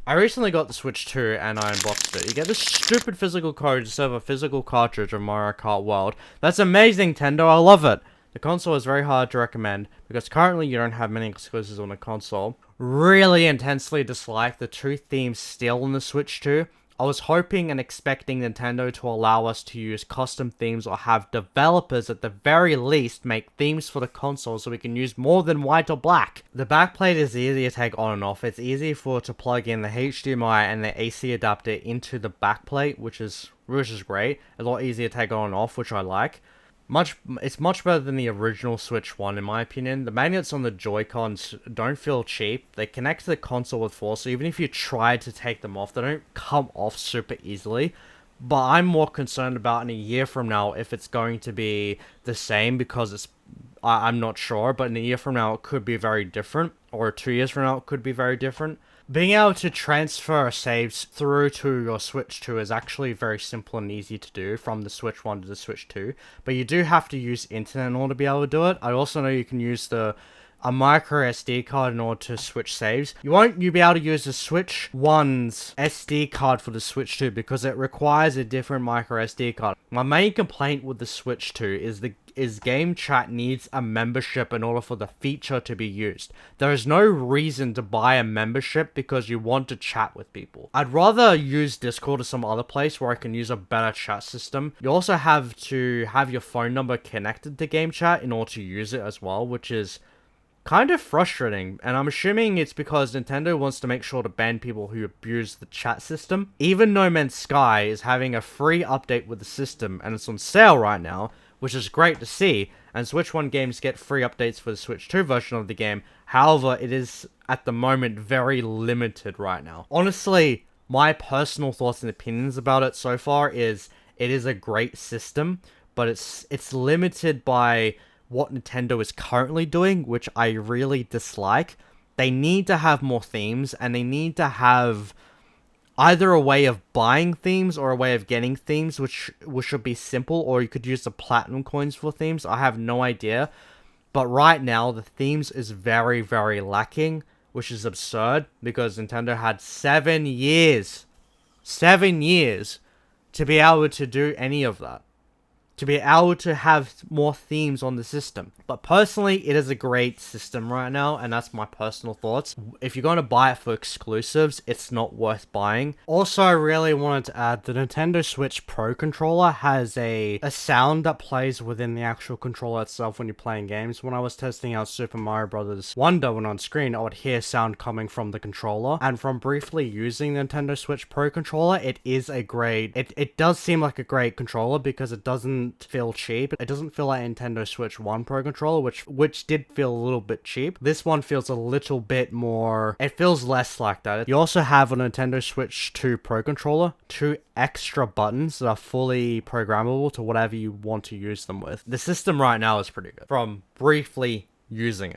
I recently got the Switch 2 and I unboxed it. You get this stupid physical code to serve a physical cartridge of Mario Kart World. That's amazing, Nintendo. I love it. The console is very hard to recommend because currently you don't have many exclusives on the console. Really intensely dislike the two themes still in the Switch 2. I was hoping and expecting Nintendo to allow us to use custom themes or have developers at the very least make themes for the console so we can use more than white or black. The backplate is easy to take on and off. It's easy to plug in the HDMI and the AC adapter into the backplate, which is great. A lot easier to take on and off, which I like. It's much better than the original Switch 1 in my opinion. The magnets on the Joy-Cons don't feel cheap. They connect to the console with force, so even if you try to take them off, they don't come off super easily. But I'm more concerned about in a year from now if it's going to be the same because I'm not sure, but in a year from now it could be very different, or 2 years from now it could be very different. Being able to transfer saves through to your Switch 2 is actually very simple and easy to do from the Switch 1 to the Switch 2, but you do have to use internet in order to be able to do it. I also know you can use a micro SD card in order to switch saves. You won't be able to use the Switch 1's SD card for the Switch 2 because it requires a different micro SD card. My main complaint with the Switch 2 is game chat needs a membership in order for the feature to be used. There is no reason to buy a membership because you want to chat with people. I'd rather use Discord or some other place where I can use a better chat system. You also have to have your phone number connected to game chat in order to use it as well, which is kind of frustrating, and I'm assuming it's because Nintendo wants to make sure to ban people who abuse the chat system. Even No Man's Sky is having a free update with the system, and it's on sale right now, which is great to see, and Switch 1 games get free updates for the Switch 2 version of the game. However, it is, at the moment, very limited right now. Honestly, my personal thoughts and opinions about it so far is, it is a great system, but it's limited by what Nintendo is currently doing, which I really dislike. They need to have more themes, and they need to have either a way of buying themes or a way of getting themes, which should be simple, or you could use the platinum coins for themes. I have no idea. But right now, the themes is very, very lacking, which is absurd, because Nintendo had 7 years to be able to do any of that, to be able to have more themes on the system. But personally, it is a great system right now, and that's my personal thoughts. If you're going to buy it for exclusives, it's not worth buying. Also, I really wanted to add, the Nintendo Switch Pro controller has a sound that plays within the actual controller itself when you're playing games. When I was testing out Super Mario Bros. Wonder when on screen, I would hear sound coming from the controller. And from briefly using the Nintendo Switch Pro controller, it does seem like a great controller because it doesn't feel cheap. It doesn't feel like Nintendo Switch 1 Pro controller, which did feel a little bit cheap. This one feels a little bit more, it feels less like that. You also have a Nintendo Switch 2 Pro controller, 2 extra buttons that are fully programmable to whatever you want to use them with. The system right now is pretty good from briefly using it.